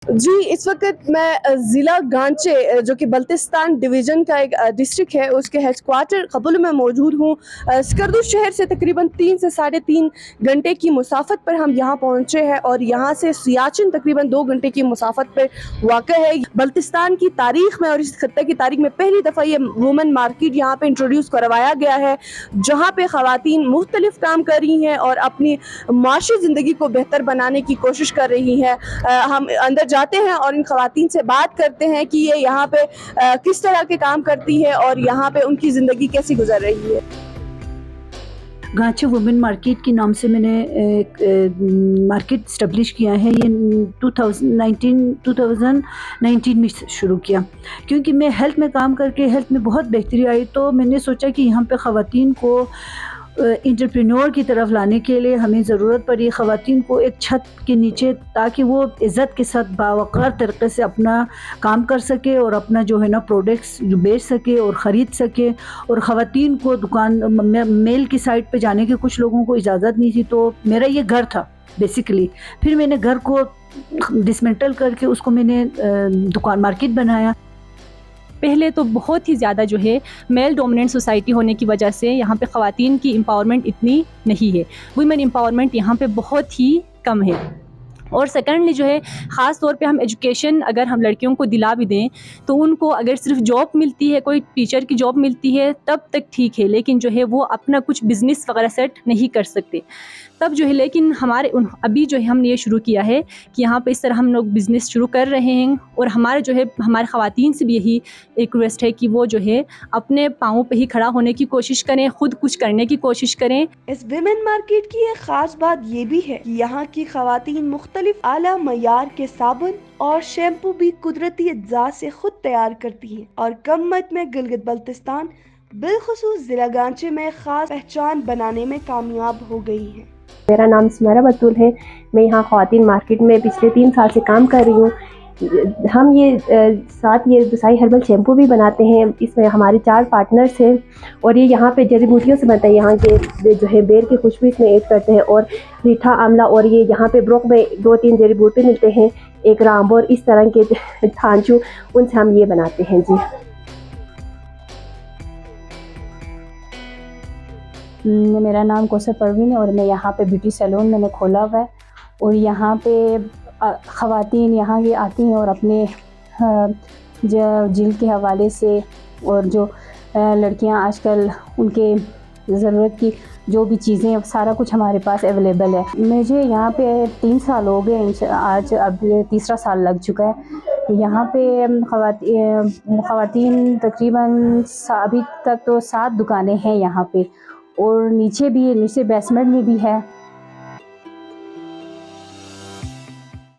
जी, इस वक़्त मैं ज़िला गांचे जो कि बल्तिस्तान डिवीज़न का एक डिस्ट्रिक्ट है, उसके हेडक्वार्टर कबुल में मौजूद हूँ। स्कर्दू शहर से तकरीबन 3 से साढ़े 3 घंटे की मुसाफ़त पर हम यहाँ पहुँचे हैं और यहाँ से सियाचिन तकरीबन 2 घंटे की मुसाफ़त पर वाक़ है। बल्तिस्तान की तारीख़ में और इस खत्ते की तारीख़ में पहली दफ़ा ये वुमेन मार्केट यहाँ पे इंट्रोड्यूस करवाया गया है, जहाँ पे ख़वातीन मुख्तलिफ़ काम कर रही हैं और अपनी माशी ज़िंदगी को बेहतर बनाने की कोशिश कर रही हैं। हम अंदर जाते हैं और इन ख़वातीन से बात करते हैं कि ये यहाँ पे किस तरह के काम करती है और यहाँ पे उनकी ज़िंदगी कैसी गुजर रही है। गांचे वुमेन मार्केट के नाम से मैंने एक मार्केट इस्टेब्लिश किया है। ये 2019 में शुरू किया, क्योंकि मैं हेल्थ में काम करके हेल्थ में बहुत बेहतरी आई, तो मैंने सोचा कि यहाँ पे ख़वातीन को एंटरप्रेन्योर की तरफ लाने के लिए हमें ज़रूरत पड़ी ख़वातीन को एक छत के नीचे, ताकि वो इज़्ज़त के साथ बावक़ार तरीक़े से अपना काम कर सके और अपना जो है ना प्रोडक्ट्स जो बेच सके और ख़रीद सके। और ख़वातीन को दुकान मेल की साइट पे जाने की कुछ लोगों को इजाज़त नहीं थी, तो मेरा ये घर था बेसिकली। फिर मैंने घर को डिसमेंटल करके उसको मैंने दुकान मार्केट बनाया। पहले तो बहुत ही ज़्यादा जो है मेल डोमिनेंट सोसाइटी होने की वजह से यहाँ पे ख़वातीन की एम्पावरमेंट इतनी नहीं है, वुमेन एम्पावरमेंट यहाँ पे बहुत ही कम है। और सेकेंडली जो है ख़ास तौर पे हम एजुकेशन अगर हम लड़कियों को दिला भी दें तो उनको अगर सिर्फ जॉब मिलती है, कोई टीचर की जॉब मिलती है तब तक ठीक है, लेकिन जो है वो अपना कुछ बिज़नेस वगैरह सेट नहीं कर सकते तब जो है। लेकिन अभी जो है हमने ये शुरू किया है कि यहाँ पे इस तरह हम लोग बिज़नेस शुरू कर रहे हैं और हमारे जो है हमारे ख़वातीन से भी यही रिक्वेस्ट है कि वो जो है अपने पाँव पे ही खड़ा होने की कोशिश करें, ख़ुद कुछ करने की कोशिश करें। इस विमेन मार्केट की एक खास बात ये भी है कि यहाँ की ख़वातीन मुख्तलिफ आला मयार के साबुन और शैम्पू भी कुदरती अज्जा से खुद तैयार करती हैं और कम मत में गिलगित बल्तिस्तान बिलखुसूस जिला गांचे में खास पहचान बनाने में कामयाब हो गई है। मेरा नाम सुमेरा बतूल है। मैं यहाँ ख़वातीन मार्केट में पिछले 3 साल से काम कर रही हूँ। हम ये साथ ये दुसाई हर्बल शैम्पू भी बनाते हैं। इसमें हमारे 4 पार्टनर्स हैं और ये यहाँ पे जड़ी बूटियों से बनता है। यहाँ के जो है बेर की खुशबू इसमें ऐड करते हैं और मीठा आंवला, और ये यहाँ पे ब्रोक में 2-3 जड़ी बूटे मिलते हैं, एक रामबोर, इस तरह के थांचू, उनसे हम ये बनाते हैं। जी, मेरा नाम कौसर परवीन है और मैं यहाँ पे ब्यूटी सैलून मैंने खोला हुआ है और यहाँ पे ख़वातीन यहाँ की आती हैं और अपने जिल्द के हवाले से, और जो लड़कियाँ आजकल उनके ज़रूरत की जो भी चीज़ें सारा कुछ हमारे पास अवेलेबल है। मुझे यहाँ पे 3 साल हो गए, आज अब 3रा साल लग चुका है। यहाँ पे ख़वातीन तकरीबन अभी तक तो 7 दुकानें हैं यहाँ पे, और नीचे बेसमेंट में भी है।